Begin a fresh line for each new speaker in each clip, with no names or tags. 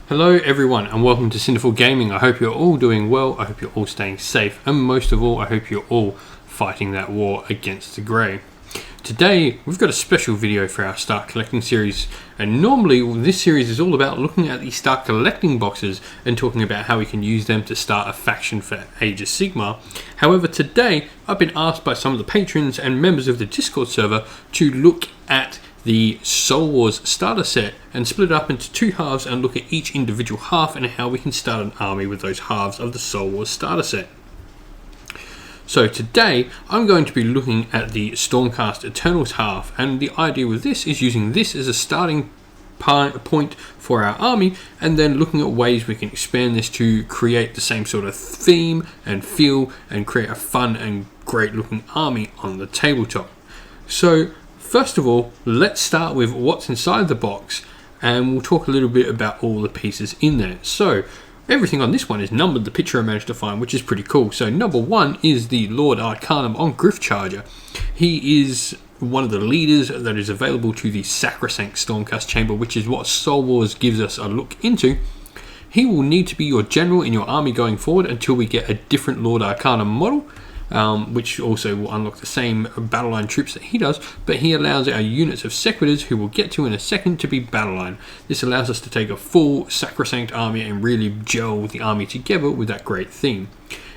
Hello everyone and welcome to Cinderful Gaming. I hope you're all doing well, I hope you're all staying safe, and most of all I hope you're all fighting that war against the grey. Today we've got a special video for our Start Collecting series, and normally this series is all about looking at the Start Collecting boxes and talking about how we can use them to start a faction for Age of Sigmar. However, today I've been asked by some of the patrons and members of the Discord server to look at the Soul Wars starter set and split it up into two halves and look at each individual half and how we can start an army with those halves of the Soul Wars starter set. So today I'm going to be looking at the Stormcast Eternals half, and the idea with this is using this as a starting point for our army and then looking at ways we can expand this to create the same sort of theme and feel and create a fun and great looking army on the tabletop. So first of all, let's start with what's inside the box, and we'll talk a little bit about all the pieces in there. So everything on this one is numbered, the picture I managed to find, which is pretty cool. So number one is the Lord Arcanum on Griff Charger. He is one of the leaders that is available to the Sacrosanct Stormcast Chamber, which is what Soul Wars gives us a look into. He will need to be your general in your army going forward until we get a different Lord Arcanum model, which also will unlock the same battle line troops that he does, but he allows our units of Secretors, who we'll get to in a second, to be battle line. This allows us to take a full Sacrosanct army and really gel the army together with that great theme.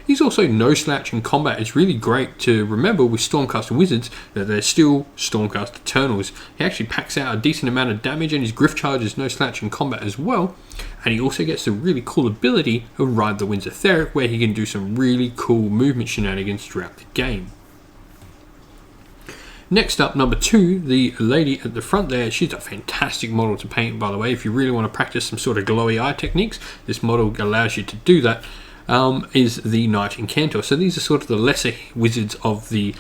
He's also no slouch in combat. It's really great to remember with Stormcast Wizards that they're still Stormcast Eternals. He actually packs out a decent amount of damage, and his Griff Charge is no slouch in combat as well. And he also gets the really cool ability of Ride the Winds of Theric, where he can do some really cool movement shenanigans throughout the game. Next up, number two, the lady at the front there. She's a fantastic model to paint, by the way. If you really want to practice some sort of glowy eye techniques, this model allows you to do that. Is the Knight in Kanto. So these are sort of the lesser wizards of the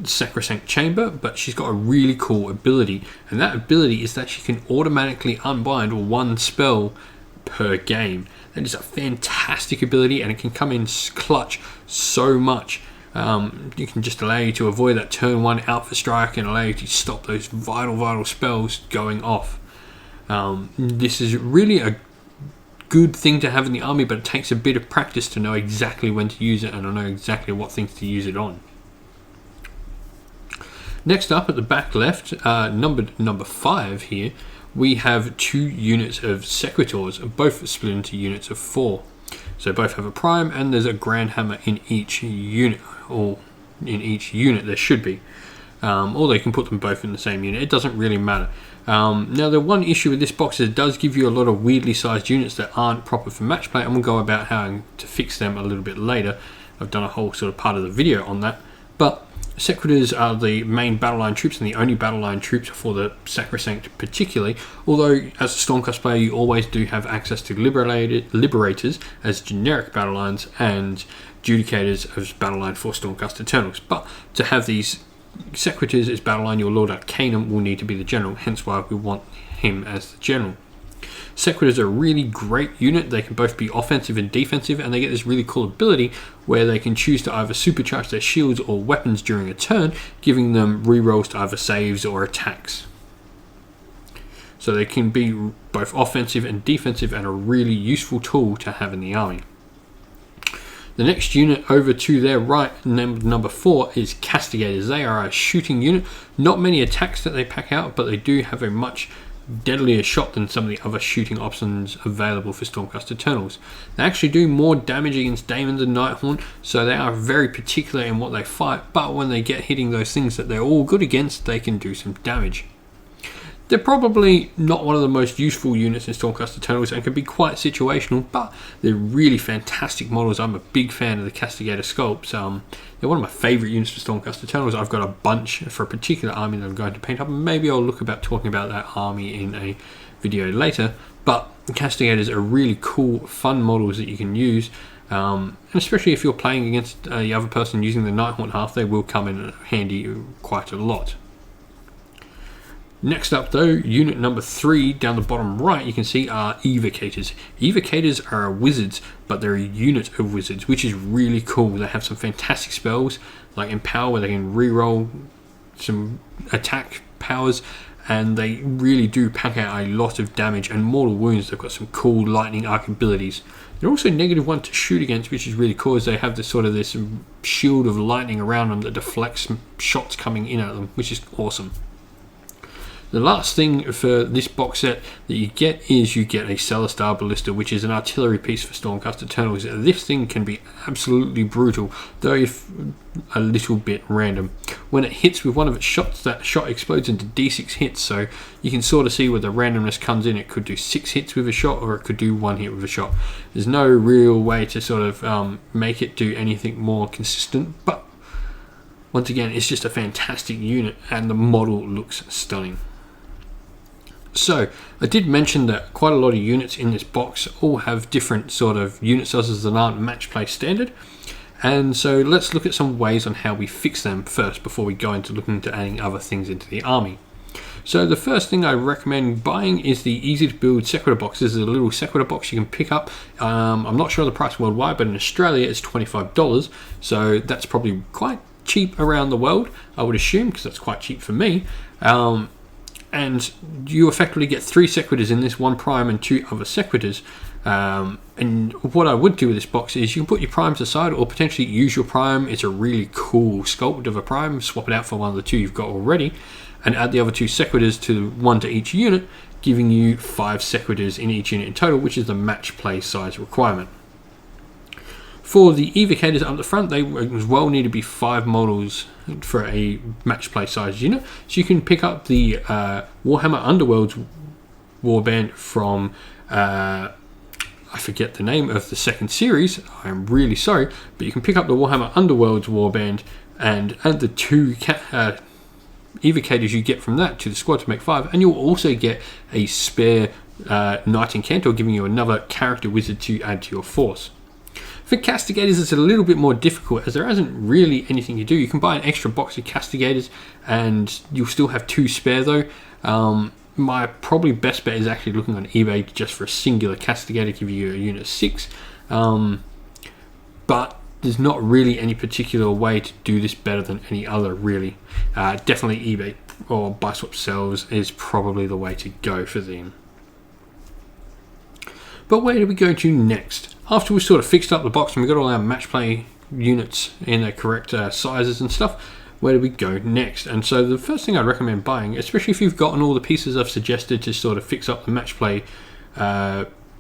Sacrosanct Chamber, but she's got a really cool ability, and that ability is that she can automatically unbind one spell per game. That is a fantastic ability, and it can come in clutch so much. You can just allow you to avoid that turn one Alpha Strike and allow you to stop those vital spells going off. This is really a good thing to have in the army, but it takes a bit of practice to know exactly when to use it and to know exactly what things to use it on. Next up at the back left, number 5 here, we have two units of Secretors, both split into units of 4. So both have a prime, and there's a Grand Hammer in each unit, or in each unit there should be. Or they can put them both in the same unit. It doesn't really matter. Now, the one issue with this box is it does give you a lot of weirdly sized units that aren't proper for match play, and we'll go about how to fix them a little bit later. I've done a whole sort of part of the video on that. But Secretors are the main battle line troops and the only battle line troops for the Sacrosanct particularly, although as a Stormcast player you always do have access to Liberators as generic battle lines and Judicators as battle line for Stormcast Eternals. But to have these Secretors as battle line, your Lord Arcanum will need to be the general, hence why we want him as the general. Secretors are a really great unit. They can both be offensive and defensive, and they get this really cool ability where they can choose to either supercharge their shields or weapons during a turn, giving them rerolls to either saves or attacks. So they can be both offensive and defensive, and a really useful tool to have in the army. The next unit over to their right, number 4, is Castigators. They are a shooting unit. Not many attacks that they pack out, but they do have a much deadlier shot than some of the other shooting options available for Stormcast Eternals. They actually do more damage against Daemons and Nighthaunt, so they are very particular in what they fight, but when they get hitting those things that they're all good against, they can do some damage. They're probably not one of the most useful units in Stormcast Eternals and can be quite situational, but they're really fantastic models. I'm a big fan of the Castigator sculpts. They're one of my favourite units for Stormcast Eternals. I've got a bunch for a particular army that I'm going to paint up, and maybe I'll look about talking about that army in a video later. But Castigators are really cool, fun models that you can use, and especially if you're playing against the other person using the Nighthaunt half, they will come in handy quite a lot. Next up though, unit number 3 down the bottom right, you can see are Evocators. Evocators are wizards, but they're a unit of wizards, which is really cool. They have some fantastic spells like Empower, where they can reroll some attack powers, and they really do pack out a lot of damage and mortal wounds. They've got some cool lightning arc abilities. They're also -1 to shoot against, which is really cool, as they have this shield of lightning around them that deflects shots coming in at them, which is awesome. The last thing for this box set that you get is you get a Celestar Ballista, which is an artillery piece for Stormcast Eternals. This thing can be absolutely brutal, though if a little bit random. When it hits with one of its shots, that shot explodes into D6 hits, so you can sort of see where the randomness comes in. It could do 6 hits with a shot, or it could do 1 hit with a shot. There's no real way to sort of make it do anything more consistent, but once again, it's just a fantastic unit, and the model looks stunning. So, I did mention that quite a lot of units in this box all have different sort of unit sizes that aren't match play standard. And so let's look at some ways on how we fix them first before we go into looking into adding other things into the army. So the first thing I recommend buying is the easy to build Secretor box. This is a little Secretor box you can pick up. I'm not sure of the price worldwide, but in Australia it's $25. So that's probably quite cheap around the world, I would assume, because that's quite cheap for me. And you effectively get 3 Secretors in this, 1 Prime and 2 other Secretors. And what I would do with this box is you can put your Primes aside, or potentially use your Prime. It's a really cool sculpt of a Prime. Swap it out for one of the 2 you've got already, and add the other 2 Secretors to 1 to each unit, giving you 5 Secretors in each unit in total, which is the match play size requirement. For the Evocators up the front, they as well need to be 5 models for a match play size unit. So you can pick up the Warhammer Underworlds warband from, I forget the name of the second series, I'm really sorry, but you can pick up the Warhammer Underworlds warband and add the 2 Evocators you get from that to the squad to make 5, and you'll also get a spare Knight in Kanto, giving you another character wizard to add to your force. For Castigators, it's a little bit more difficult, as there isn't really anything you do. You can buy an extra box of Castigators, and you'll still have 2 spare though. My probably best bet is actually looking on eBay just for a singular Castigator, give you a unit of 6. But there's not really any particular way to do this better than any other, really. Definitely eBay or buy swap sells is probably the way to go for them. But where do we go to next? After we've sort of fixed up the box and we've got all our match play units in their correct sizes and stuff, where do we go next? And so the first thing I'd recommend buying, especially if you've gotten all the pieces I've suggested to sort of fix up the match play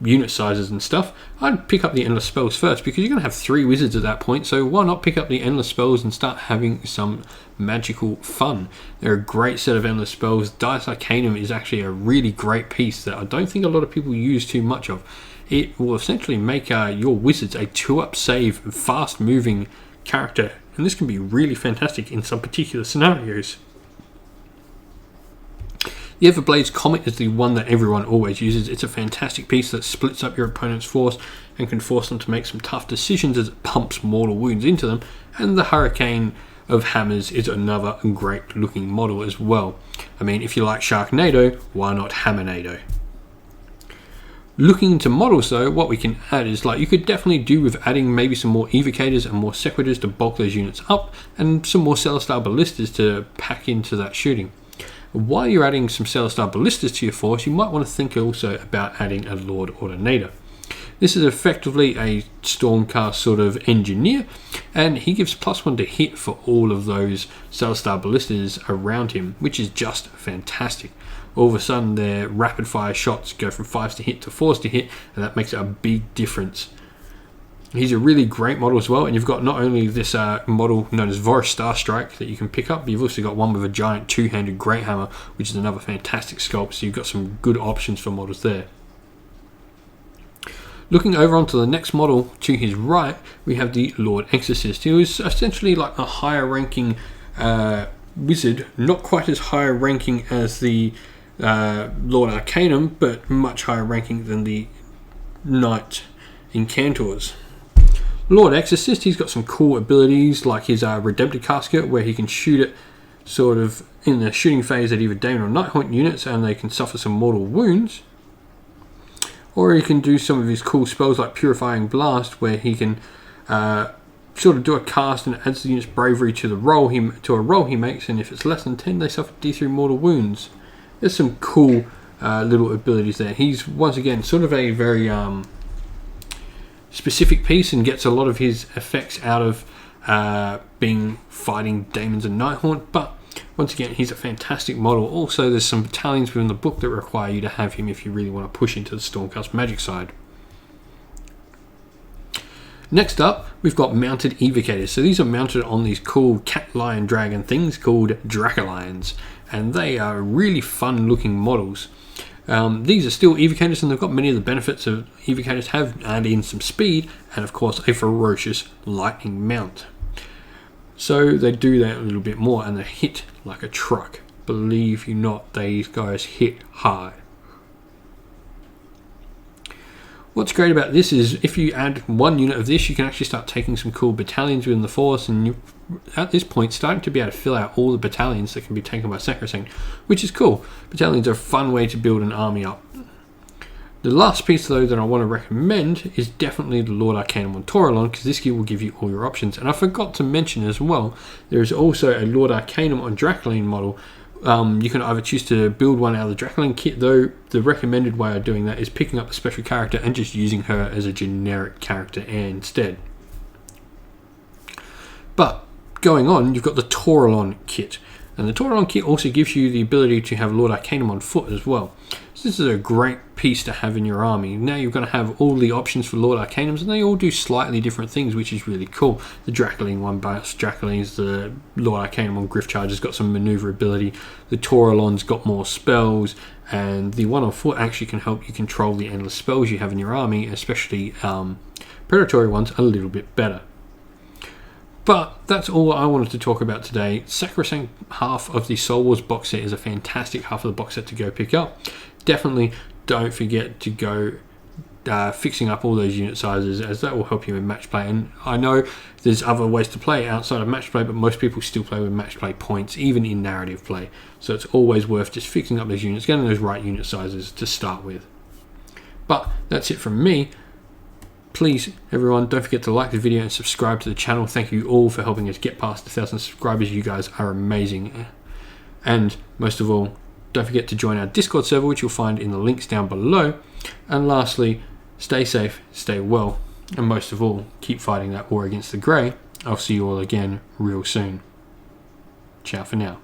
unit sizes and stuff, I'd pick up the Endless Spells first, because you're going to have 3 wizards at that point, so why not pick up the Endless Spells and start having some magical fun. They're a great set of Endless Spells. Dice Arcanum is actually a really great piece that I don't think a lot of people use too much of. It will essentially make your wizards a 2-up save, fast moving character, and this can be really fantastic in some particular scenarios. The Everblades Comet is the one that everyone always uses. It's a fantastic piece that splits up your opponent's force and can force them to make some tough decisions as it pumps mortal wounds into them. And the Hurricane of Hammers is another great looking model as well. I mean, if you like Sharknado, why not Hammernado? Looking into models though, what we can add is, like, you could definitely do with adding maybe some more Evocators and more Secretors to bulk those units up, and some more Celestar Ballistas to pack into that shooting. While you're adding some Celestar Ballistas to your force, you might want to think also about adding a Lord Ordinator. This is effectively a Stormcast sort of engineer, and he gives +1 to hit for all of those Celestar Ballistas around him, which is just fantastic. All of a sudden their rapid fire shots go from 5s to hit to 4s to hit, and that makes a big difference. He's a really great model as well, and you've got not only this model known as Vorus Starstrike that you can pick up, but you've also got one with a giant 2-handed Great Hammer, which is another fantastic sculpt, so you've got some good options for models there. Looking over onto the next model to his right, we have the Lord Exorcist, who is essentially like a higher ranking wizard, not quite as high ranking as the Lord Arcanum, but much higher ranking than the Knight in Kanto's. Lord Exorcist, he's got some cool abilities like his Redemptor Casket, where he can shoot it sort of in the shooting phase at either Daemon or Nighthaunt units, and they can suffer some mortal wounds. Or he can do some of his cool spells like Purifying Blast, where he can sort of do a cast and adds the unit's bravery to a roll he makes, and if it's less than 10, they suffer D3 mortal wounds. there's some cool little abilities there. He's once again sort of a very specific piece and gets a lot of his effects out of being fighting Daemons and Nighthaunt, but once again, he's a fantastic model. Also, there's some battalions within the book that require you to have him if you really want to push into the Stormcast magic side. Next up, we've got mounted evocators. So these are mounted on these cool cat, lion, dragon things called Dracolions, and they are really fun looking models. These are still evocators, and they've got many of the benefits of evocators have added in some speed and of course a ferocious lightning mount. So they do that a little bit more, and they hit like a truck. Believe you not, these guys hit hard. What's great about this is if you add one unit of this, you can actually start taking some cool battalions within the force, and you're at this point starting to be able to fill out all the battalions that can be taken by Sacrosanct, which is cool. Battalions are a fun way to build an army up. The last piece though that I want to recommend is definitely the Lord Arcanum on Taurolon, because this gear will give you all your options. And I forgot to mention as well, there is also a Lord Arcanum on Dracoline model. You can either choose to build one out of the Dracoline kit, though the recommended way of doing that is picking up a special character and just using her as a generic character instead. But going on, you've got the Taurolon kit. And the Taurolon kit also gives you the ability to have Lord Arcanum on foot as well. So this is a great piece to have in your army. Now you're going to have all the options for Lord Arcanums, and they all do slightly different things, which is really cool. The Dracoline one busts Dracolines, the Lord Arcanum on Griff Charger's got some maneuverability, the Taurolon's got more spells, and the one on foot actually can help you control the endless spells you have in your army, especially predatory ones, a little bit better. But that's all I wanted to talk about today. Sacrosanct half of the Soul Wars box set is a fantastic half of the box set to go pick up. Definitely don't forget to go fixing up all those unit sizes, as that will help you in match play. And I know there's other ways to play outside of match play, but most people still play with match play points, even in narrative play. So it's always worth just fixing up those units, getting those right unit sizes to start with. But that's it from me. Please, everyone, don't forget to like the video and subscribe to the channel. Thank you all for helping us get past 1,000 subscribers. You guys are amazing. And most of all, don't forget to join our Discord server, which you'll find in the links down below. And lastly, stay safe, stay well, and most of all, keep fighting that war against the grey. I'll see you all again real soon. Ciao for now.